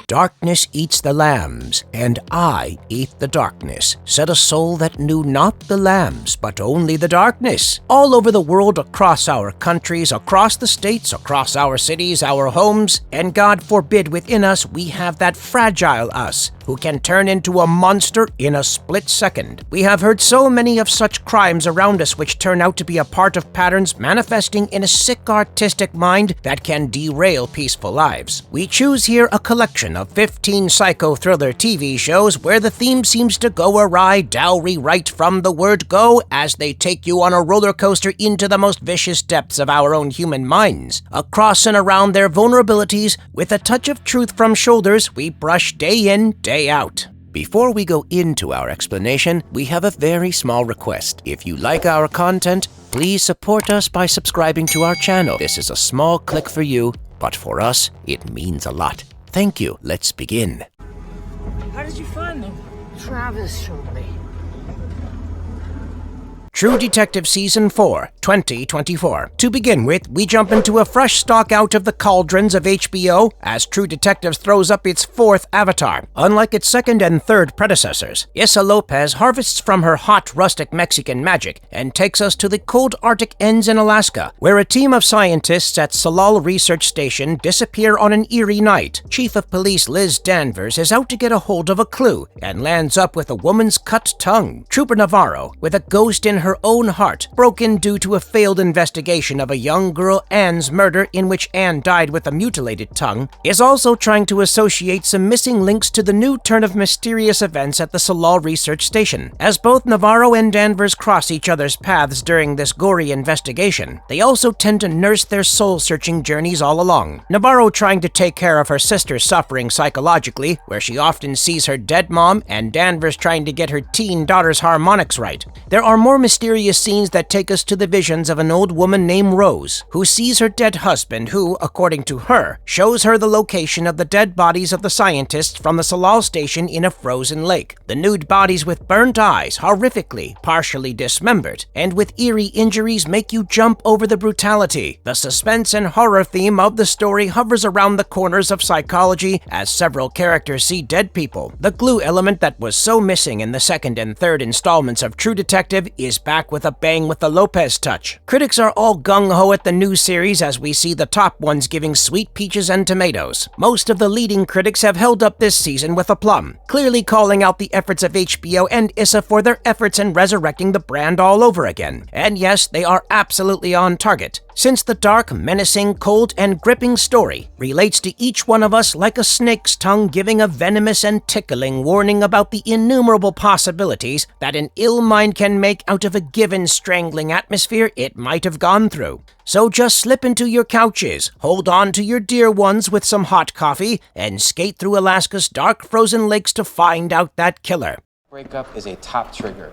"Darkness eats the lambs, and I eat the darkness," said a soul that knew not the lambs, but only the darkness. All over the world, across our countries, across the states, across our cities, our homes, and God forbid within us, we have that fragile us who can turn into a monster in a split second. We have heard so many of such crimes around us which turn out to be a part of patterns manifesting in a sick artistic mind that can derail peaceful lives. We choose here a collection of 15 psycho thriller TV shows where the theme seems to go awry, dowry right from the word go, as they take you on a roller coaster into the most vicious depths of our own human minds. Across and around their vulnerabilities, with a touch of truth from shoulders, we brush day in, day out. Before we go into our explanation, we have a very small request. If you like our content, please support us by subscribing to our channel. This is a small click for you, but for us, it means a lot. Thank you. Let's begin. How did you find them? Travis showed me. True Detective Season 4, 2024. To begin with, we jump into a fresh stalk out of the cauldrons of HBO as True Detectives throws up its fourth avatar. Unlike its second and third predecessors, Issa Lopez harvests from her hot rustic Mexican magic and takes us to the cold Arctic ends in Alaska, where a team of scientists at Cerebral Research Station disappear on an eerie night. Chief of Police Liz Danvers is out to get a hold of a clue and lands up with a woman's cut tongue. Trooper Navarro, with a ghost in her own heart, broken due to a failed investigation of a young girl Anne's murder in which Anne died with a mutilated tongue, is also trying to associate some missing links to the new turn of mysterious events at the Cerebral Research Station. As both Navarro and Danvers cross each other's paths during this gory investigation, they also tend to nurse their soul-searching journeys all along. Navarro trying to take care of her sister's suffering psychologically, where she often sees her dead mom, and Danvers trying to get her teen daughter's harmonics right. There are more mysterious scenes that take us to the visions of an old woman named Rose, who sees her dead husband who, according to her, shows her the location of the dead bodies of the scientists from the Cerebral station in a frozen lake. The nude bodies with burnt eyes, horrifically, partially dismembered, and with eerie injuries make you jump over the brutality. The suspense and horror theme of the story hovers around the corners of psychology as several characters see dead people. The glue element that was so missing in the second and third installments of True Detective is back with a bang with the Lopez touch. Critics are all gung-ho at the new series as we see the top ones giving sweet peaches and tomatoes. Most of the leading critics have held up this season with aplomb, clearly calling out the efforts of HBO and Issa for their efforts in resurrecting the brand all over again. And yes, they are absolutely on target, since the dark, menacing, cold, and gripping story relates to each one of us like a snake's tongue giving a venomous and tickling warning about the innumerable possibilities that an ill mind can make out of a given strangling atmosphere it might have gone through. So just slip into your couches, hold on to your dear ones with some hot coffee, and skate through Alaska's dark frozen lakes to find out that killer. Breakup is a top trigger.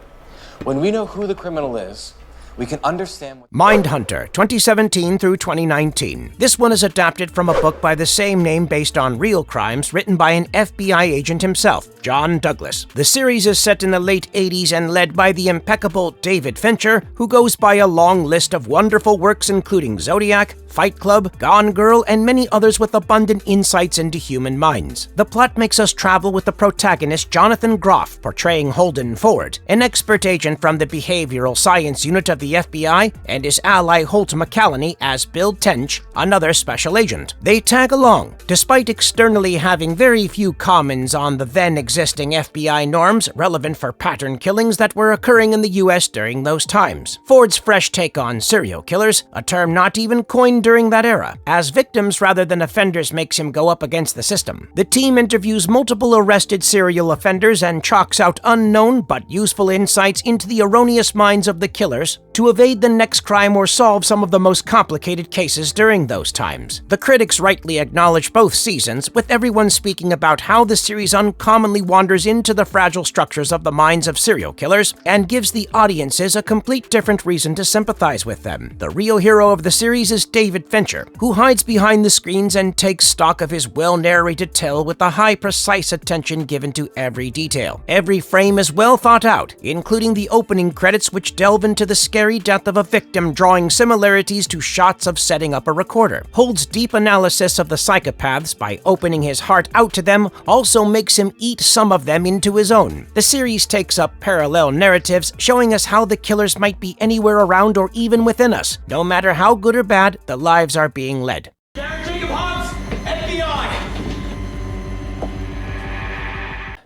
When we know who the criminal is, we can understand what... Mindhunter, 2017 through 2019. This one is adapted from a book by the same name based on real crimes written by an FBI agent himself, John Douglas. The series is set in the late 80s and led by the impeccable David Fincher, who goes by a long list of wonderful works including Zodiac, Fight Club, Gone Girl, and many others with abundant insights into human minds. The plot makes us travel with the protagonist Jonathan Groff portraying Holden Ford, an expert agent from the behavioral science unit of the FBI, and his ally Holt McCallany as Bill Tench, another special agent. They tag along, despite externally having very few comments on the then existing FBI norms relevant for pattern killings that were occurring in the US during those times. Ford's fresh take on serial killers, a term not even coined during that era, as victims rather than offenders makes him go up against the system. The team interviews multiple arrested serial offenders and chalks out unknown but useful insights into the erroneous minds of the killers to evade the next crime or solve some of the most complicated cases during those times. The critics rightly acknowledge both seasons, with everyone speaking about how the series uncommonly wanders into the fragile structures of the minds of serial killers and gives the audiences a complete different reason to sympathize with them. The real hero of the series is David Fincher, who hides behind the screens and takes stock of his well-narrated tale with a high, precise attention given to every detail. Every frame is well thought out, including the opening credits which delve into the scary scary death of a victim, drawing similarities to shots of setting up a recorder. Holt's deep analysis of the psychopaths by opening his heart out to them also makes him eat some of them into his own. The series takes up parallel narratives, showing us how the killers might be anywhere around or even within us. No matter how good or bad, the lives are being led.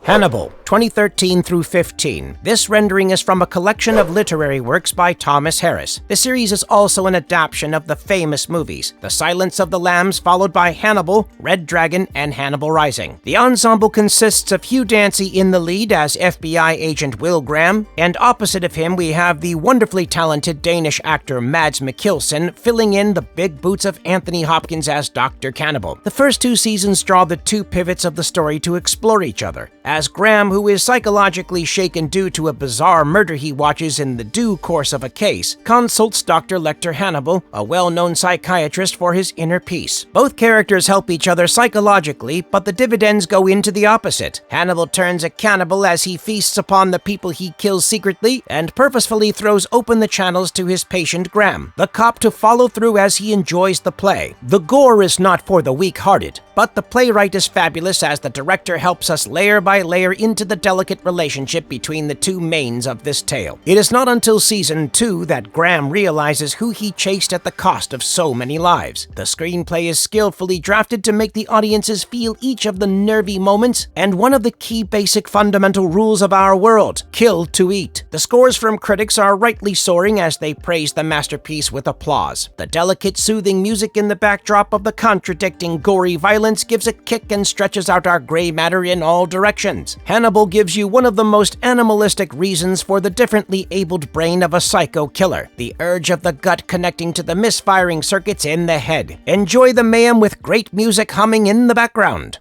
Hannibal, 2013 through 15. This rendering is from a collection of literary works by Thomas Harris. The series is also an adaptation of the famous movies The Silence of the Lambs, followed by Hannibal, Red Dragon, and Hannibal Rising. The ensemble consists of Hugh Dancy in the lead as FBI agent Will Graham, and opposite of him we have the wonderfully talented Danish actor Mads Mikkelsen filling in the big boots of Anthony Hopkins as Dr. Cannibal. The first two seasons draw the two pivots of the story to explore each other, as Graham, who is psychologically shaken due to a bizarre murder he watches in the due course of a case, consults Dr. Lecter Hannibal, a well-known psychiatrist, for his inner peace. Both characters help each other psychologically, but the dividends go into the opposite. Hannibal turns a cannibal as he feasts upon the people he kills secretly and purposefully throws open the channels to his patient Graham, the cop, to follow through as he enjoys the play. The gore is not for the weak-hearted, but the playwright is fabulous as the director helps us layer by layer into the delicate relationship between the two mains of this tale. It is not until season 2 that Graham realizes who he chased at the cost of so many lives. The screenplay is skillfully drafted to make the audiences feel each of the nervy moments, and one of the key basic fundamental rules of our world: kill to eat. The scores from critics are rightly soaring as they praise the masterpiece with applause. The delicate, soothing music in the backdrop of the contradicting, gory violence gives a kick and stretches out our gray matter in all directions. Hannibal gives you one of the most animalistic reasons for the differently abled brain of a psycho killer: the urge of the gut connecting to the misfiring circuits in the head. Enjoy the mayhem with great music humming in the background.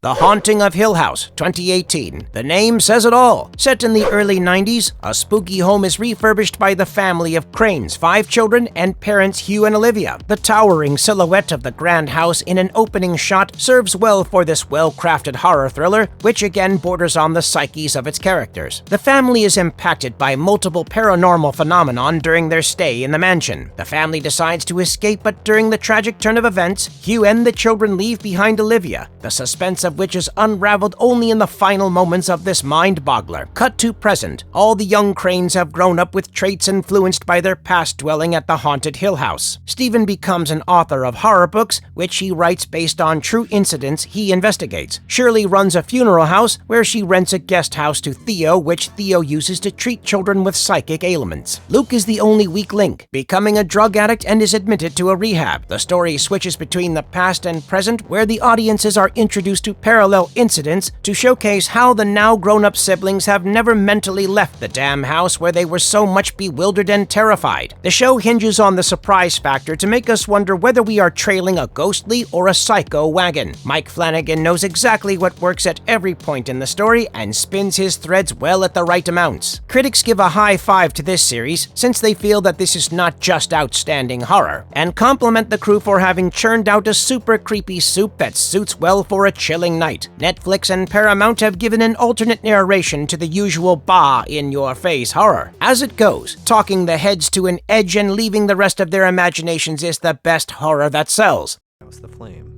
The Haunting of Hill House, 2018. The name says it all. Set in the early 90s, a spooky home is refurbished by the family of Crane's 5 children and parents Hugh and Olivia. The towering silhouette of the grand house in an opening shot serves well for this well-crafted horror thriller, which again borders on the psyches of its characters. The family is impacted by multiple paranormal phenomenon during their stay in the mansion. The family decides to escape, but during the tragic turn of events, Hugh and the children leave behind Olivia, the suspense of which is unraveled only in the final moments of this mind-boggler. Cut to present. All the young Cranes have grown up with traits influenced by their past dwelling at the haunted Hill House. Stephen becomes an author of horror books, which he writes based on true incidents he investigates. Shirley runs a funeral house where she rents a guest house to Theo, which Theo uses to treat children with psychic ailments. Luke is the only weak link, becoming a drug addict and is admitted to a rehab. The story switches between the past and present, where the audiences are introduced to parallel incidents to showcase how the now grown-up siblings have never mentally left the damn house where they were so much bewildered and terrified. The show hinges on the surprise factor to make us wonder whether we are trailing a ghostly or a psycho wagon. Mike Flanagan knows exactly what works at every point in the story and spins his threads well at the right amounts. Critics give a high 5 to this series since they feel that this is not just outstanding horror, and compliment the crew for having churned out a super creepy soup that suits well for a chilling night. Netflix and Paramount have given an alternate narration to the usual in-your-face horror. As it goes, talking the heads to an edge and leaving the rest of their imaginations is the best horror that sells. Douse the flame.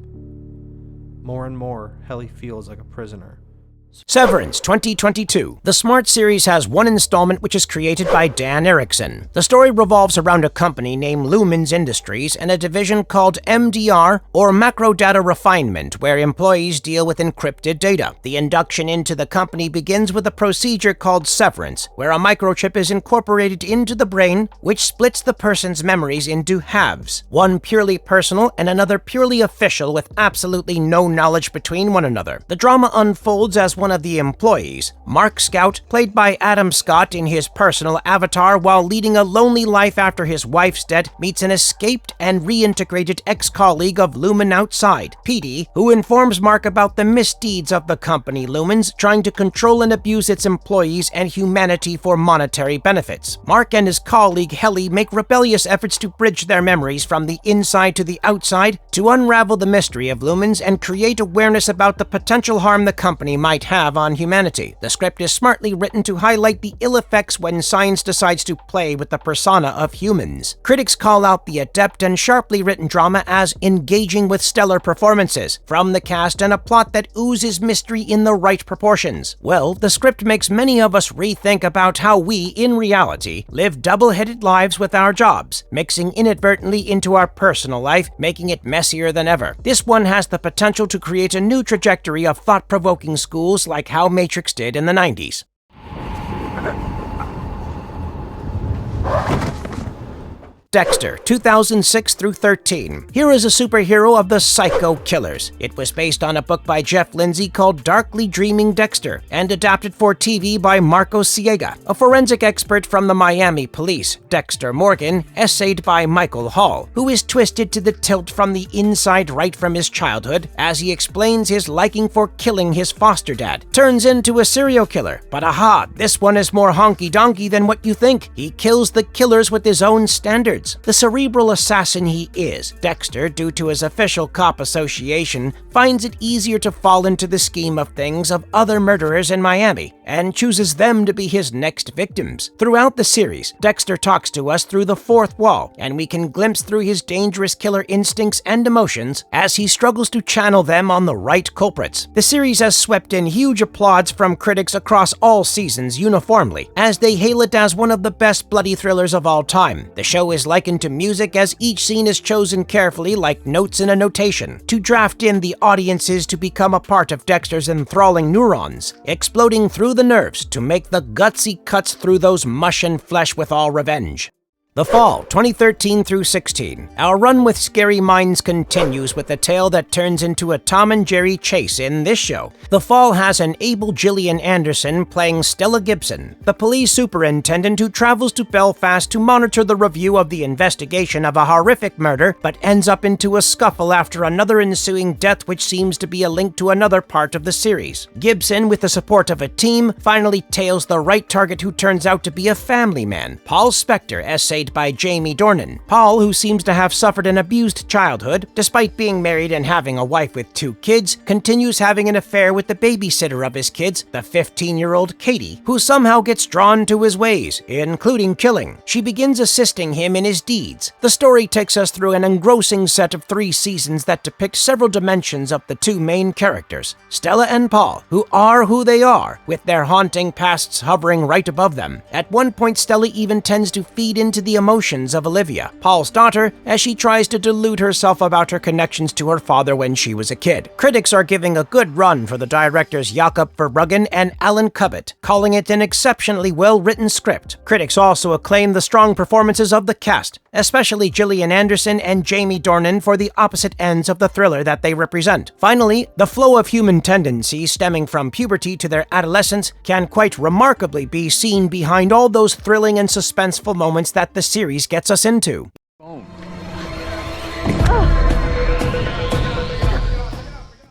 More and more, Helly feels like a prisoner. Severance, 2022. The Smart series has one installment which is created by Dan Erickson. The story revolves around a company named Lumens Industries and a division called MDR, or Macro Data Refinement, where employees deal with encrypted data. The induction into the company begins with a procedure called severance, where a microchip is incorporated into the brain, which splits the person's memories into halves, one purely personal and another purely official, with absolutely no knowledge between one another. The drama unfolds as one of the employees, Mark Scout, played by Adam Scott in his personal avatar while leading a lonely life after his wife's death, meets an escaped and reintegrated ex-colleague of Lumen outside, Petey, who informs Mark about the misdeeds of the company Lumens, trying to control and abuse its employees and humanity for monetary benefits. Mark and his colleague Helly make rebellious efforts to bridge their memories from the inside to the outside to unravel the mystery of Lumens and create awareness about the potential harm the company might have have on humanity. The script is smartly written to highlight the ill effects when science decides to play with the persona of humans. Critics call out the adept and sharply written drama as engaging with stellar performances from the cast and a plot that oozes mystery in the right proportions. Well, the script makes many of us rethink about how we, in reality, live double-headed lives with our jobs, mixing inadvertently into our personal life, making it messier than ever. This one has the potential to create a new trajectory of thought-provoking schools like how Matrix did in the 90s. Dexter, 2006 through 13. Here is a superhero of the Psycho Killers. It was based on a book by Jeff Lindsay called Darkly Dreaming Dexter and adapted for TV by Marco Siega. A forensic expert from the Miami police, Dexter Morgan, essayed by Michael Hall, who is twisted to the tilt from the inside right from his childhood as he explains his liking for killing his foster dad. Turns into a serial killer, but aha, this one is more honky-donkey than what you think. He kills the killers with his own standards. The cerebral assassin he is, Dexter, due to his official cop association, finds it easier to fall into the scheme of things of other murderers in Miami and chooses them to be his next victims. Throughout the series, Dexter talks to us through the fourth wall, and we can glimpse through his dangerous killer instincts and emotions as he struggles to channel them on the right culprits. The series has swept in huge applause from critics across all seasons uniformly, as they hail it as one of the best bloody thrillers of all time. The show is likened to music as each scene is chosen carefully like notes in a notation, to draft in the audiences to become a part of Dexter's enthralling neurons, exploding through the nerves to make the gutsy cuts through those mush and flesh with all revenge. The Fall, 2013 through 16. Our run with Scary Minds continues with a tale that turns into a Tom and Jerry chase in this show. The Fall has an able Gillian Anderson playing Stella Gibson, the police superintendent who travels to Belfast to monitor the review of the investigation of a horrific murder, but ends up into a scuffle after another ensuing death which seems to be a link to another part of the series. Gibson, with the support of a team, finally tails the right target who turns out to be a family man, Paul Spector, essayed by Jamie Dornan. Paul, who seems to have suffered an abused childhood, despite being married and having a wife with 2 kids, continues having an affair with the babysitter of his kids, the 15-year-old Katie, who somehow gets drawn to his ways, including killing. She begins assisting him in his deeds. The story takes us through an engrossing set of 3 seasons that depict several dimensions of the 2 main characters, Stella and Paul, who are who they are, with their haunting pasts hovering right above them. At one point, Stella even tends to feed into the emotions of Olivia, Paul's daughter, as she tries to delude herself about her connections to her father when she was a kid. Critics are giving a good run for the directors Jakob Verbruggen and Alan Cubitt, calling it an exceptionally well-written script. Critics also acclaim the strong performances of the cast, especially Gillian Anderson and Jamie Dornan for the opposite ends of the thriller that they represent. Finally, the flow of human tendencies stemming from puberty to their adolescence can quite remarkably be seen behind all those thrilling and suspenseful moments that the series gets us into.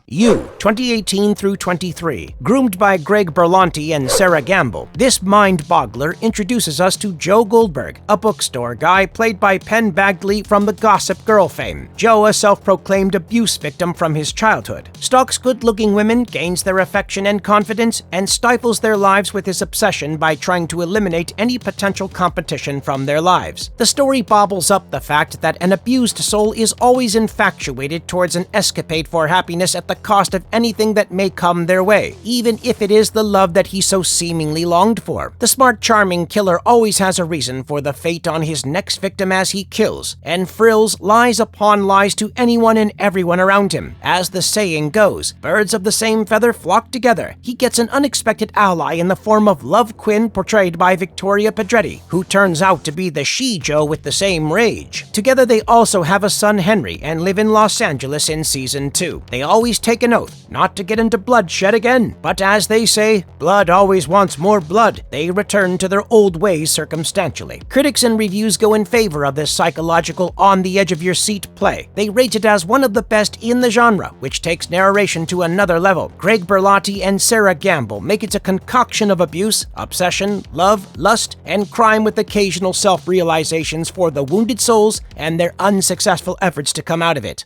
You, 2018 through 23. Groomed by Greg Berlanti and Sarah Gamble, this mind-boggler introduces us to Joe Goldberg, a bookstore guy played by Penn Badgley from the Gossip Girl fame. Joe, a self-proclaimed abuse victim from his childhood, stalks good-looking women, gains their affection and confidence, and stifles their lives with his obsession by trying to eliminate any potential competition from their lives. The story bobbles up the fact that an abused soul is always infatuated towards an escapade for happiness at the cost of anything that may come their way, even if it is the love that he so seemingly longed for. The smart, charming killer always has a reason for the fate on his next victim as he kills, and frills lies upon lies to anyone and everyone around him. As the saying goes, birds of the same feather flock together. He gets an unexpected ally in the form of Love Quinn, portrayed by Victoria Pedretti, who turns out to be the she-Joe with the same rage. Together they also have a son, Henry, and live in Los Angeles in Season 2. They always take an oath not to get into bloodshed again, but as they say, blood always wants more blood. They return to their old ways circumstantially. Critics and reviews go in favor of this psychological, on-the-edge-of-your-seat play. They rate it as one of the best in the genre, which takes narration to another level. Greg Berlanti and Sarah Gamble make it a concoction of abuse, obsession, love, lust, and crime with occasional self-realizations for the wounded souls and their unsuccessful efforts to come out of it.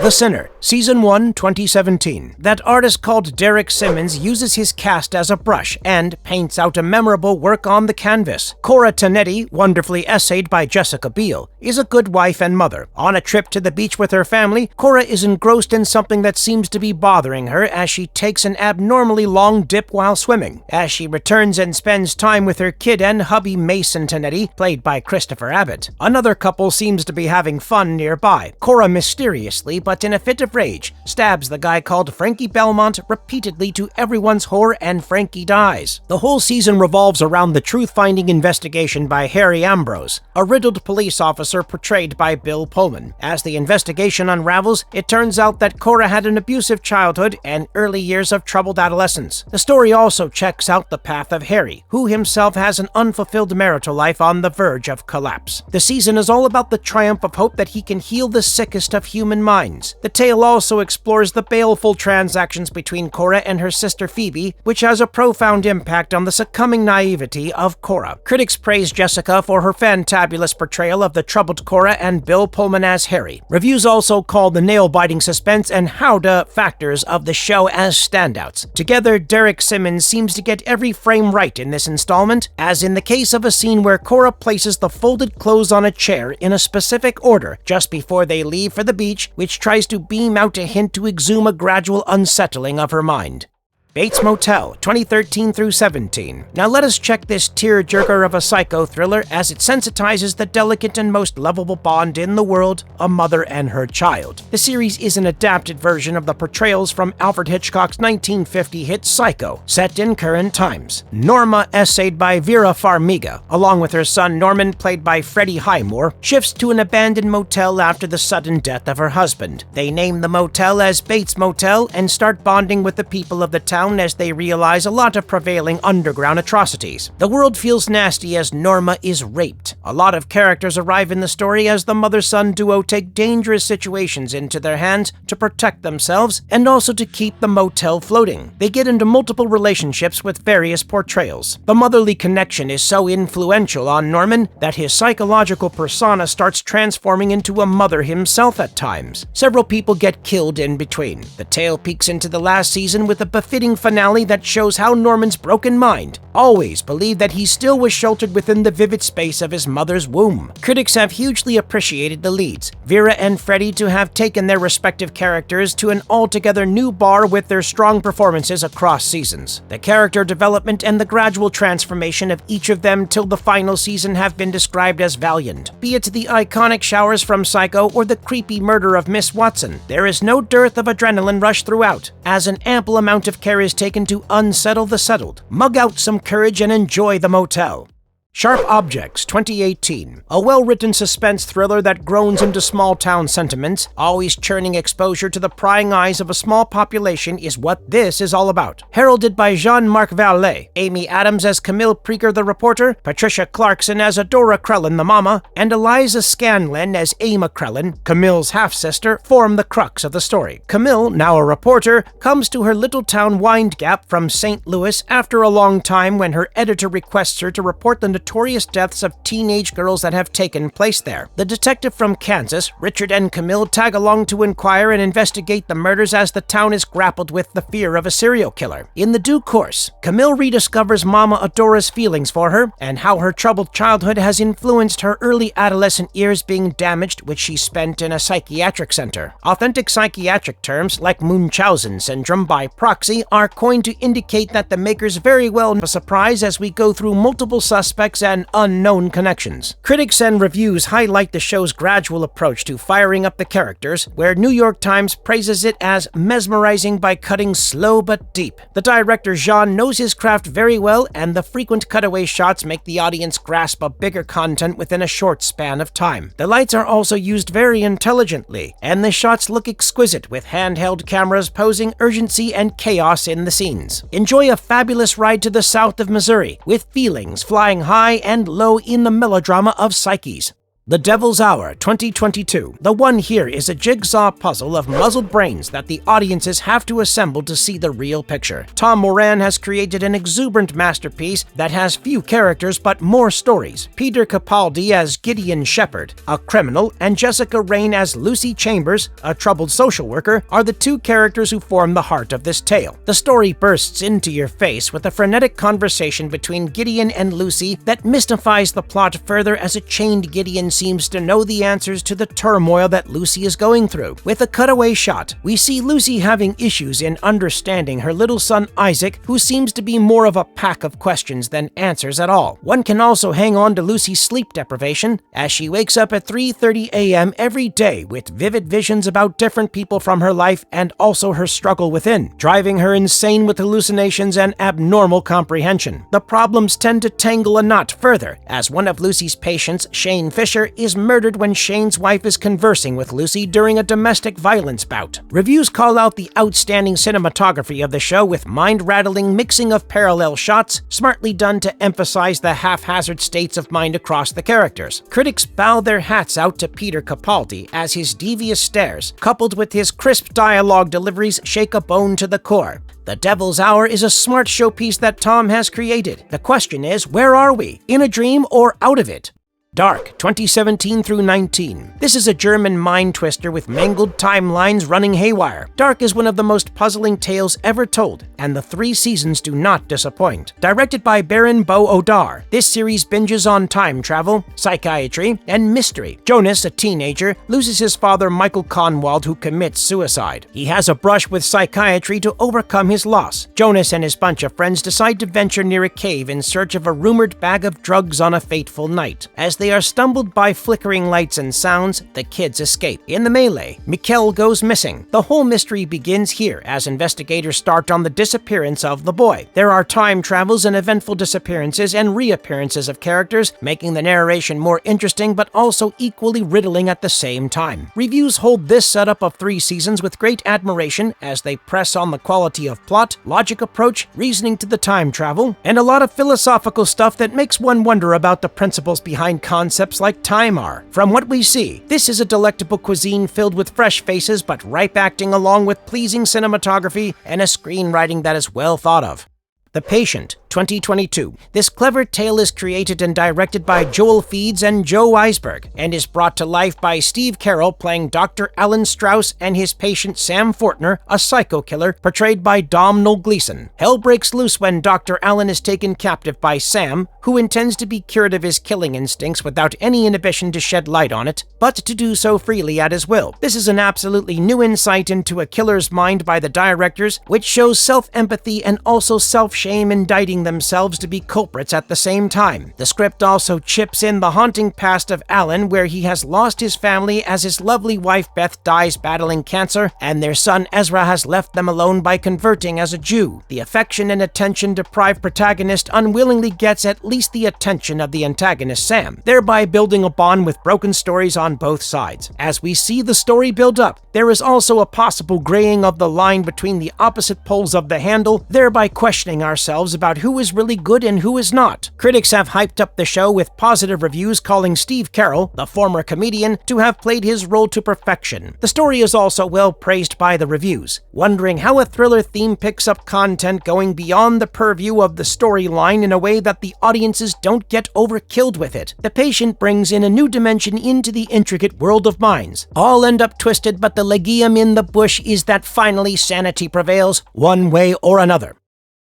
The Sinner, Season 1, 2017. That artist called Derek Simmons uses his cast as a brush and paints out a memorable work on the canvas. Cora Tanetti, wonderfully essayed by Jessica Biel, is a good wife and mother. On a trip to the beach with her family, Cora is engrossed in something that seems to be bothering her as she takes an abnormally long dip while swimming. As she returns and spends time with her kid and hubby Mason Tanetti, played by Christopher Abbott, another couple seems to be having fun nearby. Cora mysteriously, but in a fit of rage, stabs the guy called Frankie Belmont repeatedly to everyone's horror, and Frankie dies. The whole season revolves around the truth-finding investigation by Harry Ambrose, a riddled police officer portrayed by Bill Pullman. As the investigation unravels, it turns out that Cora had an abusive childhood and early years of troubled adolescence. The story also checks out the path of Harry, who himself has an unfulfilled marital life on the verge of collapse. The season is all about the triumph of hope that he can heal the sickest of human minds. The tale also explores the baleful transactions between Cora and her sister Phoebe, which has a profound impact on the succumbing naivety of Cora. Critics praise Jessica for her fantabulous portrayal of the troubled Cora and Bill Pullman as Harry. Reviews also call the nail-biting suspense and howdah factors of the show as standouts. Together, Derek Simmons seems to get every frame right in this installment, as in the case of a scene where Cora places the folded clothes on a chair in a specific order just before they leave for the beach, which tries to beam out a hint to exhume a gradual unsettling of her mind. Bates Motel, 2013 through 17. Now let us check this tear-jerker of a psycho thriller as it sensitizes the delicate and most lovable bond in the world, a mother and her child. The series is an adapted version of the portrayals from Alfred Hitchcock's 1950 hit Psycho, set in current times. Norma, essayed by Vera Farmiga, along with her son Norman, played by Freddie Highmore, shifts to an abandoned motel after the sudden death of her husband. They name the motel as Bates Motel and start bonding with the people of the town as they realize a lot of prevailing underground atrocities. The world feels nasty as Norma is raped. A lot of characters arrive in the story as the mother-son duo take dangerous situations into their hands to protect themselves and also to keep the motel floating. They get into multiple relationships with various portrayals. The motherly connection is so influential on Norman that his psychological persona starts transforming into a mother himself at times. Several people get killed in between. The tale peaks into the last season with a befitting finale that shows how Norman's broken mind always believed that he still was sheltered within the vivid space of his mother's womb. Critics have hugely appreciated the leads, Vera and Freddie, to have taken their respective characters to an altogether new bar with their strong performances across seasons. The character development and the gradual transformation of each of them till the final season have been described as valiant. Be it the iconic showers from Psycho or the creepy murder of Miss Watson, there is no dearth of adrenaline rush throughout, as an ample amount of care is taken to unsettle the settled. Mug out some courage and enjoy the motel. Sharp Objects, 2018. A well-written suspense thriller that groans into small-town sentiments, always churning exposure to the prying eyes of a small population is what this is all about. Heralded by Jean-Marc Vallée, Amy Adams as Camille Preaker the reporter, Patricia Clarkson as Adora Krellin the mama, and Eliza Scanlon as Ama Krellin, Camille's half-sister, form the crux of the story. Camille, now a reporter, comes to her little town Wind Gap from St. Louis after a long time when her editor requests her to report the notorious deaths of teenage girls that have taken place there. The detective from Kansas, Richard and Camille, tag along to inquire and investigate the murders as the town is grappled with the fear of a serial killer. In the due course, Camille rediscovers Mama Adora's feelings for her and how her troubled childhood has influenced her early adolescent years being damaged, which she spent in a psychiatric center. Authentic psychiatric terms like Munchausen syndrome by proxy are coined to indicate that the makers very well know a surprise as we go through multiple suspects and unknown connections. Critics and reviews highlight the show's gradual approach to firing up the characters, where New York Times praises it as mesmerizing by cutting slow but deep. The director Jean knows his craft very well, and the frequent cutaway shots make the audience grasp a bigger content within a short span of time. The lights are also used very intelligently, and the shots look exquisite with handheld cameras posing urgency and chaos in the scenes. Enjoy a fabulous ride to the south of Missouri, with feelings flying high and low in the melodrama of psyches. The Devil's Hour 2022. The one here is a jigsaw puzzle of muzzled brains that the audiences have to assemble to see the real picture. Tom Moran has created an exuberant masterpiece that has few characters but more stories. Peter Capaldi as Gideon Shepherd, a criminal, and Jessica Raine as Lucy Chambers, a troubled social worker, are the two characters who form the heart of this tale. The story bursts into your face with a frenetic conversation between Gideon and Lucy that mystifies the plot further as a chained Gideon seems to know the answers to the turmoil that Lucy is going through. With a cutaway shot, we see Lucy having issues in understanding her little son Isaac, who seems to be more of a pack of questions than answers at all. One can also hang on to Lucy's sleep deprivation, as she wakes up at 3:30 a.m. every day with vivid visions about different people from her life and also her struggle within, driving her insane with hallucinations and abnormal comprehension. The problems tend to tangle a knot further, as one of Lucy's patients, Shane Fisher, is murdered when Shane's wife is conversing with Lucy during a domestic violence bout. Reviews call out the outstanding cinematography of the show with mind-rattling mixing of parallel shots, smartly done to emphasize the haphazard states of mind across the characters. Critics bow their hats out to Peter Capaldi as his devious stares, coupled with his crisp dialogue deliveries, shake a bone to the core. The Devil's Hour is a smart showpiece that Tom has created. The question is, where are we? In a dream or out of it? Dark, 2017 through 19. This is a German mind twister with mangled timelines running haywire. Dark is one of the most puzzling tales ever told, and the 3 seasons do not disappoint. Directed by Baron Bo Odar, this series binges on time travel, psychiatry, and mystery. Jonas, a teenager, loses his father Michael Conwald, who commits suicide. He has a brush with psychiatry to overcome his loss. Jonas and his bunch of friends decide to venture near a cave in search of a rumored bag of drugs on a fateful night. As they are stumbled by flickering lights and sounds, the kids escape. In the melee, Mikkel goes missing. The whole mystery begins here as investigators start on the disappearance of the boy. There are time travels and eventful disappearances and reappearances of characters, making the narration more interesting but also equally riddling at the same time. Reviews hold this setup of 3 seasons with great admiration as they press on the quality of plot, logic approach, reasoning to the time travel, and a lot of philosophical stuff that makes one wonder about the principles behind concepts like time are. From what we see, this is a delectable cuisine filled with fresh faces but ripe acting along with pleasing cinematography and a screenwriting that is well thought of. The Patient, 2022. This clever tale is created and directed by Joel Feeds and Joe Eisberg, and is brought to life by Steve Carell playing Dr. Alan Strauss and his patient Sam Fortner, a psycho killer portrayed by Domhnall Gleeson. Hell breaks loose when Dr. Alan is taken captive by Sam, who intends to be cured of his killing instincts without any inhibition to shed light on it, but to do so freely at his will. This is an absolutely new insight into a killer's mind by the directors, which shows self-empathy and also self-shame indicting themselves to be culprits at the same time. The script also chips in the haunting past of Alan, where he has lost his family as his lovely wife Beth dies battling cancer, and their son Ezra has left them alone by converting as a Jew. The affection and attention-deprived protagonist unwillingly gets at least the attention of the antagonist Sam, thereby building a bond with broken stories on both sides. As we see the story build up, there is also a possible graying of the line between the opposite poles of the handle, thereby questioning ourselves about who is really good and who is not. Critics have hyped up the show with positive reviews calling Steve Carell, the former comedian, to have played his role to perfection. The story is also well praised by the reviews. Wondering how a thriller theme picks up content going beyond the purview of the storyline in a way that the audiences don't get overkilled with it. The Patient brings in a new dimension into the intricate world of minds. All end up twisted, but the legium in the bush is that finally sanity prevails, one way or another.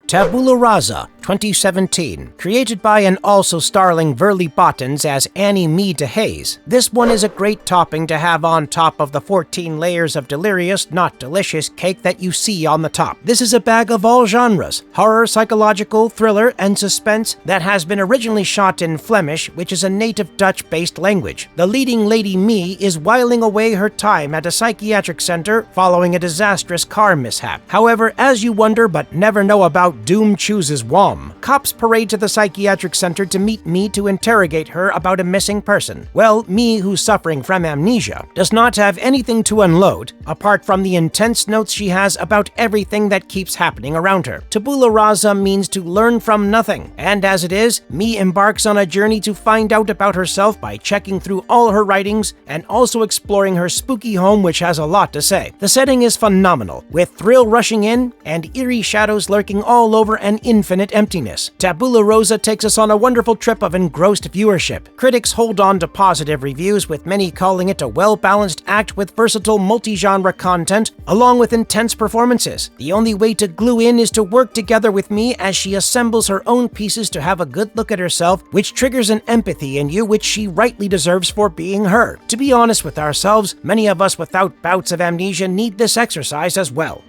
Tabula Rasa, 2017. Created by and also starring Verly Bottens as Annie Mee DeHaze, this one is a great topping to have on top of the 14 layers of delirious, not delicious cake that you see on the top. This is a bag of all genres, horror, psychological, thriller, and suspense that has been originally shot in Flemish, which is a native Dutch-based language. The leading lady Mee is whiling away her time at a psychiatric center following a disastrous car mishap. However, as you wonder but never know about Mount Doom chooses Wom. Cops parade to the psychiatric center to meet Me to interrogate her about a missing person. Well, Me, who's suffering from amnesia, does not have anything to unload, apart from the intense notes she has about everything that keeps happening around her. Tabula Rasa means to learn from nothing, and as it is, Me embarks on a journey to find out about herself by checking through all her writings and also exploring her spooky home, which has a lot to say. The setting is phenomenal, with thrill rushing in and eerie shadows lurking all over an infinite emptiness. Tabula Rasa takes us on a wonderful trip of engrossed viewership. Critics hold on to positive reviews, with many calling it a well-balanced act with versatile multi-genre content, along with intense performances. The only way to glue in is to work together with Me as she assembles her own pieces to have a good look at herself, which triggers an empathy in you which she rightly deserves for being her. To be honest with ourselves, many of us without bouts of amnesia need this exercise as well.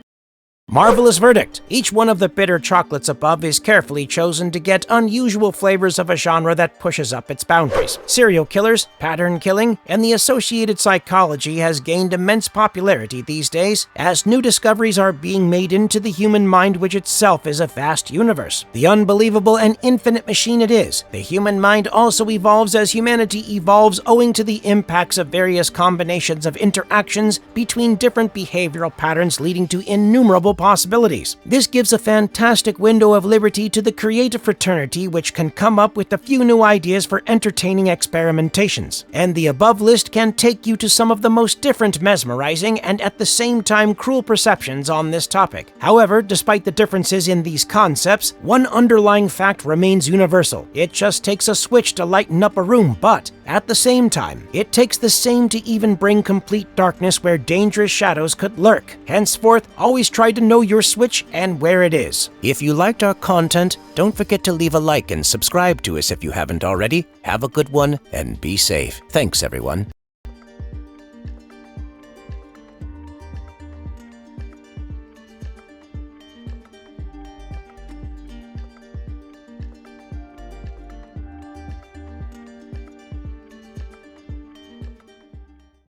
Marvelous verdict. Each one of the bitter chocolates above is carefully chosen to get unusual flavors of a genre that pushes up its boundaries. Serial killers, pattern killing, and the associated psychology has gained immense popularity these days as new discoveries are being made into the human mind, which itself is a vast universe. The unbelievable and infinite machine it is. The human mind also evolves as humanity evolves, owing to the impacts of various combinations of interactions between different behavioral patterns, leading to innumerable possibilities. This gives a fantastic window of liberty to the creative fraternity, which can come up with a few new ideas for entertaining experimentations. And the above list can take you to some of the most different, mesmerizing, and at the same time cruel perceptions on this topic. However, despite the differences in these concepts, one underlying fact remains universal. It just takes a switch to lighten up a room, but at the same time, it takes the same to even bring complete darkness where dangerous shadows could lurk. Henceforth, always try to know your switch and where it is. If you liked our content, don't forget to leave a like and subscribe to us if you haven't already. Have a good one and be safe. Thanks, everyone.